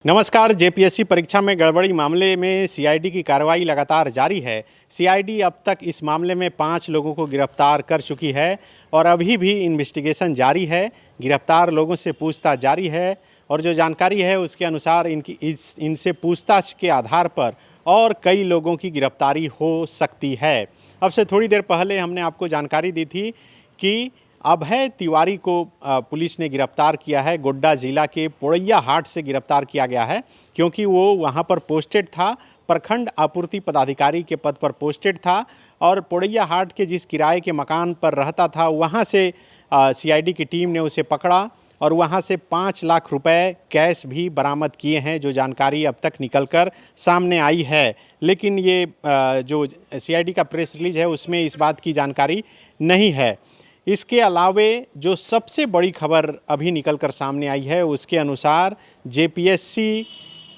नमस्कार। जेपीएससी परीक्षा में गड़बड़ी मामले में सीआईडी की कार्रवाई लगातार जारी है। सीआईडी अब तक इस मामले में 5 लोगों को गिरफ्तार कर चुकी है और अभी भी इन्वेस्टिगेशन जारी है। गिरफ्तार लोगों से पूछताछ जारी है और जो जानकारी है उसके अनुसार इनसे पूछताछ के आधार पर और कई लोगों की गिरफ्तारी हो सकती है। अब से थोड़ी देर पहले हमने आपको जानकारी दी थी कि अभय तिवारी को पुलिस ने गिरफ्तार किया है। गोड्डा जिला के पोड़ैया हाट से गिरफ्तार किया गया है क्योंकि वो वहाँ पर पोस्टेड था, प्रखंड आपूर्ति पदाधिकारी के पद पर पोस्टेड था और पोड़ैया हाट के जिस किराए के मकान पर रहता था वहाँ से सीआईडी की टीम ने उसे पकड़ा और वहाँ से 5 लाख रुपए कैश भी बरामद किए हैं, जो जानकारी अब तक निकलकर सामने आई है। लेकिन ये जो सीआईडी का प्रेस रिलीज है उसमें इस बात की जानकारी नहीं है। इसके अलावे जो सबसे बड़ी खबर अभी निकलकर सामने आई है उसके अनुसार जेपीएससी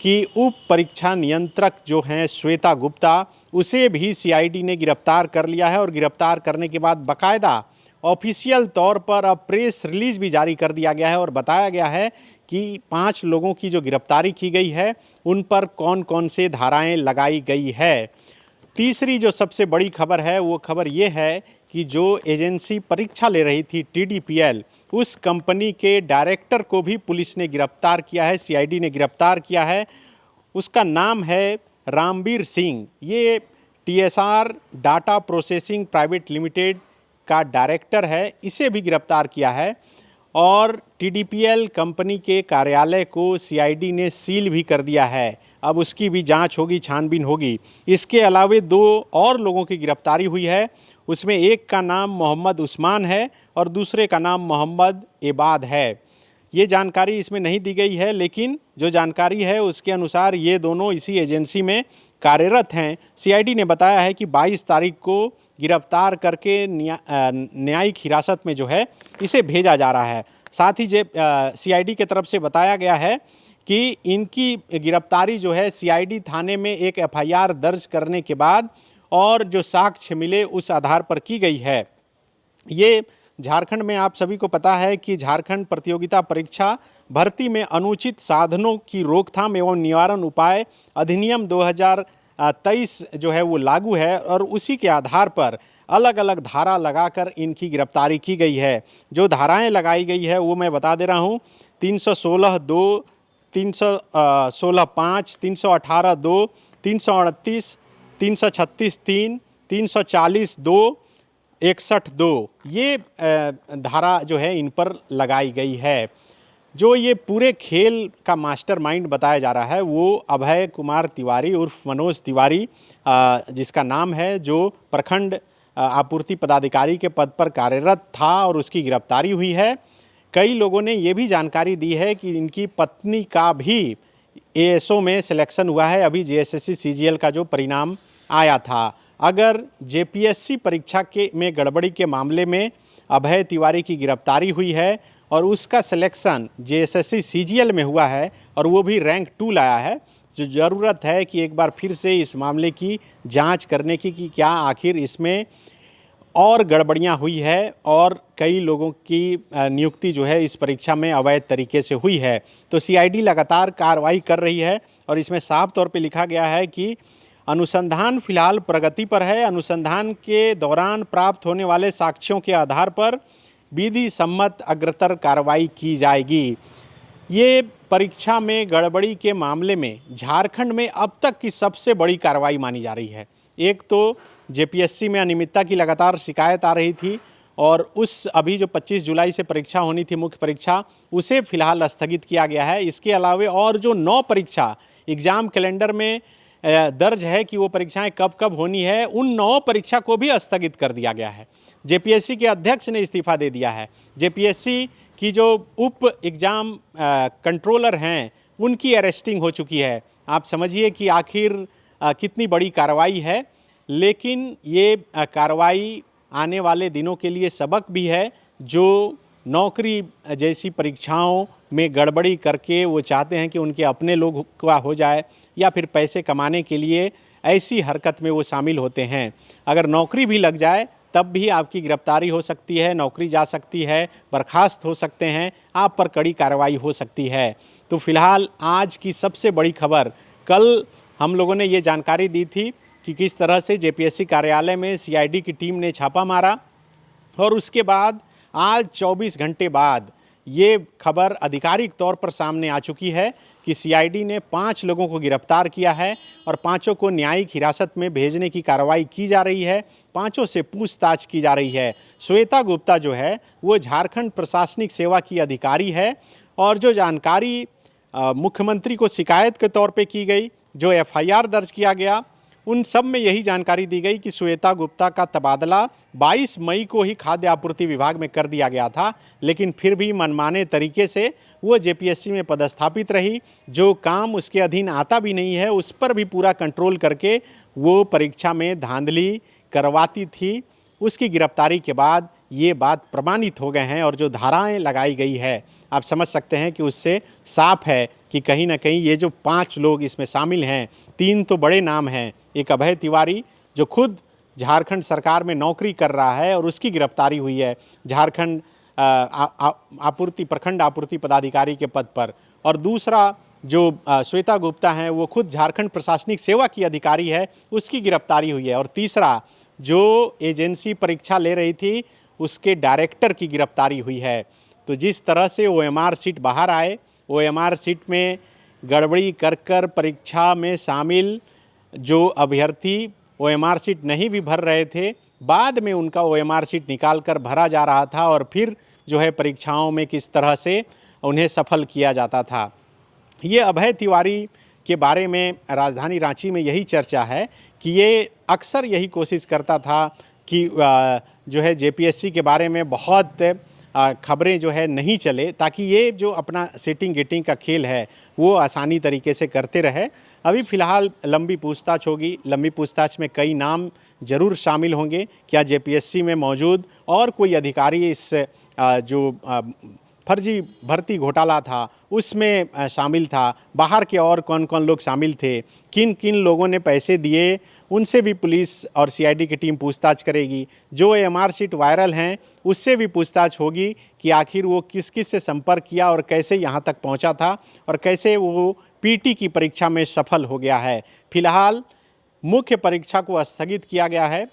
की उप परीक्षा नियंत्रक जो हैं श्वेता गुप्ता, उसे भी सीआईडी ने गिरफ्तार कर लिया है और गिरफ्तार करने के बाद बाकायदा ऑफिशियल तौर पर अब प्रेस रिलीज भी जारी कर दिया गया है और बताया गया है कि 5 लोगों की जो गिरफ्तारी की गई है उन पर कौन कौन से धाराएं लगाई गई है। तीसरी जो सबसे बड़ी खबर है वो खबर ये है कि जो एजेंसी परीक्षा ले रही थी टीडीपीएल, उस कंपनी के डायरेक्टर को भी पुलिस ने गिरफ्तार किया है, सीआईडी ने गिरफ्तार किया है। उसका नाम है रामवीर सिंह। ये TSR data processing private limited का डायरेक्टर है, इसे भी गिरफ्तार किया है और टीडीपीएल कंपनी के कार्यालय को सीआईडी ने सील भी कर दिया है। अब उसकी भी जांच होगी, छानबीन होगी। इसके अलावे 2 और लोगों की गिरफ्तारी हुई है। उसमें एक का नाम मोहम्मद उस्मान है और दूसरे का नाम मोहम्मद इबाद है। ये जानकारी इसमें नहीं दी गई है, लेकिन जो जानकारी है उसके अनुसार ये दोनों इसी एजेंसी में कार्यरत हैं। सीआईडी ने बताया है कि 22 तारीख को गिरफ्तार करके न्यायिक हिरासत में जो है इसे भेजा जा रहा है। साथ ही सीआईडी की तरफ से बताया गया है कि इनकी गिरफ्तारी जो है सीआईडी थाने में एक एफआईआर दर्ज करने के बाद और जो साक्ष्य मिले उस आधार पर की गई है। ये झारखंड में आप सभी को पता है कि झारखंड प्रतियोगिता परीक्षा भर्ती में अनुचित साधनों की रोकथाम एवं निवारण उपाय अधिनियम 2023 जो है वो लागू है और उसी के आधार पर अलग अलग धारा लगाकर इनकी गिरफ्तारी की गई है। जो धाराएं लगाई गई है वो मैं बता दे रहा हूँ। 316(2), 316(5), 318(2), 338, 336(3), 340(2), 61(2) ये धारा जो है इन पर लगाई गई है। जो ये पूरे खेल का मास्टरमाइंड बताया जा रहा है वो अभय कुमार तिवारी उर्फ मनोज तिवारी, जिसका नाम है, जो प्रखंड आपूर्ति पदाधिकारी के पद पर कार्यरत था और उसकी गिरफ्तारी हुई है। कई लोगों ने ये भी जानकारी दी है कि इनकी पत्नी का भी एएसओ में सिलेक्शन हुआ है, अभी जेएसएससी सीजीएल का जो परिणाम आया था। अगर जेपीएससी परीक्षा में गड़बड़ी के मामले में अभय तिवारी की गिरफ्तारी हुई है और उसका सिलेक्शन जेएसएससी सीजीएल में हुआ है और वो भी रैंक 2 लाया है, जो ज़रूरत है कि एक बार फिर से इस मामले की जांच करने की कि क्या आखिर इसमें और गड़बड़ियां हुई है और कई लोगों की नियुक्ति जो है इस परीक्षा में अवैध तरीके से हुई है। तो सीआईडी लगातार कार्रवाई कर रही है और इसमें साफ तौर पे लिखा गया है कि अनुसंधान फिलहाल प्रगति पर है। अनुसंधान के दौरान प्राप्त होने वाले साक्ष्यों के आधार पर विधि सम्मत अग्रतर कार्रवाई की जाएगी। ये परीक्षा में गड़बड़ी के मामले में झारखंड में अब तक की सबसे बड़ी कार्रवाई मानी जा रही है। एक तो जेपीएससी में अनियमितता की लगातार शिकायत आ रही थी और उस अभी जो 25 जुलाई से परीक्षा होनी थी, मुख्य परीक्षा, उसे फिलहाल स्थगित किया गया है। इसके अलावा और जो 9 परीक्षा एग्ज़ाम कैलेंडर में दर्ज है कि वो परीक्षाएं कब कब होनी है, उन 9 परीक्षा को भी स्थगित कर दिया गया है। जेपीएससी के अध्यक्ष ने इस्तीफा दे दिया है। जेपीएससी की जो उप एग्ज़ाम कंट्रोलर हैं उनकी अरेस्टिंग हो चुकी है। आप समझिए कि आखिर कितनी बड़ी कार्रवाई है, लेकिन ये कार्रवाई आने वाले दिनों के लिए सबक भी है। जो नौकरी जैसी परीक्षाओं में गड़बड़ी करके वो चाहते हैं कि उनके अपने लोग का हो जाए या फिर पैसे कमाने के लिए ऐसी हरकत में वो शामिल होते हैं, अगर नौकरी भी लग जाए तब भी आपकी गिरफ्तारी हो सकती है, नौकरी जा सकती है, बर्खास्त हो सकते हैं, आप पर कड़ी कार्रवाई हो सकती है। तो फिलहाल आज की सबसे बड़ी खबर, कल हम लोगों ने ये जानकारी दी थी कि किस तरह से जेपीएससी कार्यालय में सीआईडी की टीम ने छापा मारा, और उसके बाद आज 24 घंटे बाद ये खबर आधिकारिक तौर पर सामने आ चुकी है कि सीआईडी ने 5 लोगों को गिरफ्तार किया है और 5 को न्यायिक हिरासत में भेजने की कार्रवाई की जा रही है। 5 से पूछताछ की जा रही है। श्वेता गुप्ता जो है वो झारखंड प्रशासनिक सेवा की अधिकारी है, और जो जानकारी मुख्यमंत्री को शिकायत के तौर पे की गई, जो एफआईआर दर्ज किया गया, उन सब में यही जानकारी दी गई कि श्वेता गुप्ता का तबादला 22 मई को ही खाद्य आपूर्ति विभाग में कर दिया गया था, लेकिन फिर भी मनमाने तरीके से वो जेपीएससी में पदस्थापित रही। जो काम उसके अधीन आता भी नहीं है उस पर भी पूरा कंट्रोल करके वो परीक्षा में धांधली करवाती थी। उसकी गिरफ्तारी के बाद ये बात प्रमाणित हो गए हैं, और जो धाराएं लगाई गई है आप समझ सकते हैं कि उससे साफ है कि कहीं ना कहीं ये जो 5 लोग इसमें शामिल हैं, 3 तो बड़े नाम हैं। एक अभय तिवारी जो खुद झारखंड सरकार में नौकरी कर रहा है और उसकी गिरफ्तारी हुई है झारखंड प्रखंड आपूर्ति पदाधिकारी के पद पर, और दूसरा जो श्वेता गुप्ता हैं वो खुद झारखंड प्रशासनिक सेवा की अधिकारी है, उसकी गिरफ्तारी हुई है, और तीसरा जो एजेंसी परीक्षा ले रही थी उसके डायरेक्टर की गिरफ्तारी हुई है। तो जिस तरह से ओएमआर सीट बाहर आए, ओएमआर सीट में गड़बड़ी कर परीक्षा में शामिल जो अभ्यर्थी ओएमआर सीट नहीं भी भर रहे थे, बाद में उनका ओएमआर सीट निकाल कर भरा जा रहा था, और फिर जो है परीक्षाओं में किस तरह से उन्हें सफल किया जाता था। ये अभय तिवारी के बारे में राजधानी रांची में यही चर्चा है कि ये अक्सर यही कोशिश करता था कि जो है जेपीएससी के बारे में बहुत खबरें जो है नहीं चले, ताकि ये जो अपना सेटिंग गेटिंग का खेल है वो आसानी तरीके से करते रहे। अभी फ़िलहाल लंबी पूछताछ होगी, लंबी पूछताछ में कई नाम ज़रूर शामिल होंगे। क्या जेपीएससी में मौजूद और कोई अधिकारी इस जो फर्जी भर्ती घोटाला था उसमें शामिल था, बाहर के और कौन कौन लोग शामिल थे, किन किन लोगों ने पैसे दिए, उनसे भी पुलिस और सीआईडी की टीम पूछताछ करेगी। जो एमआर सीट वायरल हैं उससे भी पूछताछ होगी कि आखिर वो किस किस से संपर्क किया और कैसे यहाँ तक पहुँचा था, और कैसे वो पीटी की परीक्षा में सफल हो गया है। फिलहाल मुख्य परीक्षा को स्थगित किया गया है।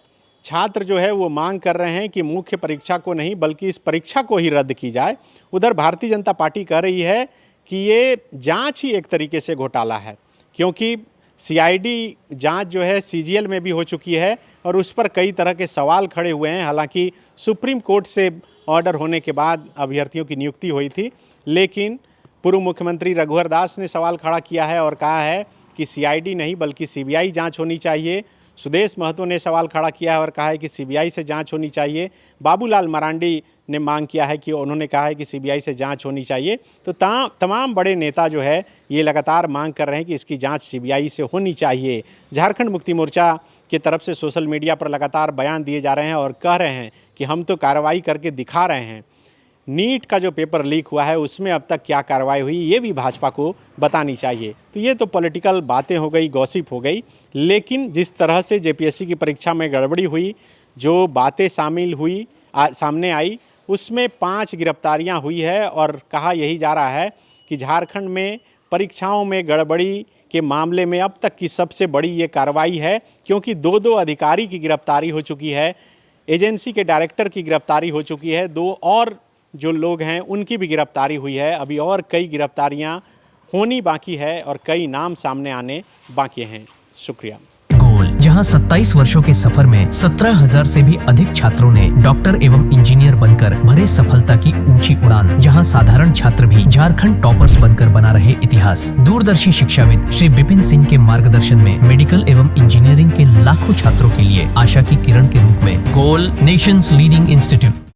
छात्र जो है वो मांग कर रहे हैं कि मुख्य परीक्षा को नहीं बल्कि इस परीक्षा को ही रद्द की जाए। उधर भारतीय जनता पार्टी कह रही है कि ये जांच ही एक तरीके से घोटाला है, क्योंकि सीआईडी जांच जो है सीजीएल में भी हो चुकी है और उस पर कई तरह के सवाल खड़े हुए हैं। हालांकि सुप्रीम कोर्ट से ऑर्डर होने के बाद अभ्यर्थियों की नियुक्ति हुई थी, लेकिन पूर्व मुख्यमंत्री रघुवर दास ने सवाल खड़ा किया है और कहा है कि सीआईडी नहीं बल्कि सीबीआई जांच होनी चाहिए। सुदेश महतो ने सवाल खड़ा किया है और कहा है कि सीबीआई से जांच होनी चाहिए। बाबूलाल मरांडी ने मांग किया है कि उन्होंने कहा है कि सीबीआई से जांच होनी चाहिए। तो तमाम बड़े नेता जो है ये लगातार मांग कर रहे हैं कि इसकी जांच सीबीआई से होनी चाहिए। झारखंड मुक्ति मोर्चा की तरफ से सोशल मीडिया पर लगातार बयान दिए जा रहे हैं और कह रहे हैं कि हम तो कार्रवाई करके दिखा रहे हैं। नीट का जो पेपर लीक हुआ है उसमें अब तक क्या कार्रवाई हुई ये भी भाजपा को बतानी चाहिए। तो ये तो पॉलिटिकल बातें हो गई, गॉसिप हो गई, लेकिन जिस तरह से जेपीएससी की परीक्षा में गड़बड़ी हुई, जो बातें शामिल हुई सामने आई, उसमें 5 गिरफ्तारियां हुई है और कहा यही जा रहा है कि झारखंड में परीक्षाओं में गड़बड़ी के मामले में अब तक की सबसे बड़ी ये कार्रवाई है, क्योंकि 2 अधिकारी की गिरफ्तारी हो चुकी है, एजेंसी के डायरेक्टर की गिरफ्तारी हो चुकी है, 2 और जो लोग हैं उनकी भी गिरफ्तारी हुई है। अभी और कई गिरफ्तारियां होनी बाकी है और कई नाम सामने आने बाकी हैं। शुक्रिया। गोल, जहां 27 वर्षों के सफर में 17,000 से भी अधिक छात्रों ने डॉक्टर एवं इंजीनियर बनकर भरे सफलता की ऊंची उड़ान, जहां साधारण छात्र भी झारखंड टॉपर्स बनकर बना रहे इतिहास। दूरदर्शी शिक्षाविद श्री विपिन सिंह के मार्गदर्शन में मेडिकल एवं इंजीनियरिंग के लाखों छात्रों के लिए आशा की किरण के रूप में Goal, nation's leading institute.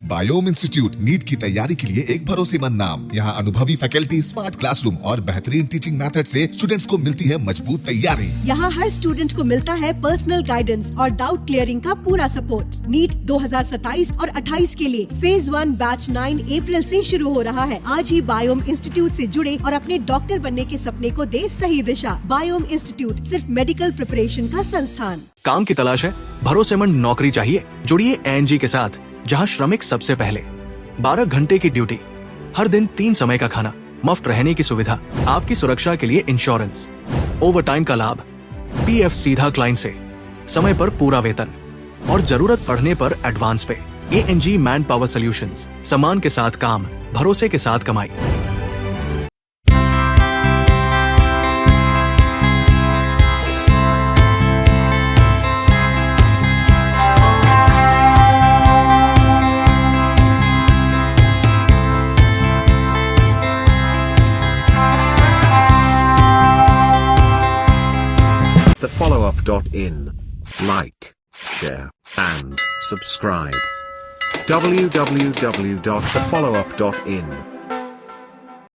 Biome institute NEET की तैयारी के लिए एक भरोसेमंद नाम। यहाँ अनुभवी फैकल्टी, स्मार्ट क्लासरूम और बेहतरीन टीचिंग मेथड से स्टूडेंट्स को मिलती है मजबूत तैयारी। यहाँ हर स्टूडेंट को मिलता है पर्सनल गाइडेंस और डाउट क्लियरिंग का पूरा सपोर्ट। नीट 2027 और 28 के लिए फेज 1 बैच 9 अप्रैल से शुरू हो रहा है। आज ही बायोम इंस्टीट्यूट से जुड़े और अपने डॉक्टर बनने के सपने को दे सही दिशा। बायोम इंस्टीट्यूट सिर्फ मेडिकल प्रिपरेशन का संस्थान। काम की तलाश है, भरोसेमंद नौकरी चाहिए, जुड़िए एएनजी के साथ, जहां श्रमिक सबसे पहले। 12 घंटे की ड्यूटी, हर दिन 3 समय का खाना, मुफ्त रहने की सुविधा, आपकी सुरक्षा के लिए इंश्योरेंस, ओवरटाइम का लाभ, पीएफ सीधा क्लाइंट से, समय पर पूरा वेतन और जरूरत पड़ने पर एडवांस पे। एएनजी मैन पावर सॉल्यूशंस, सम्मान के साथ काम, भरोसे के साथ कमाई। TheFollowUp.in. Like, share, and subscribe. www.thefollowup.in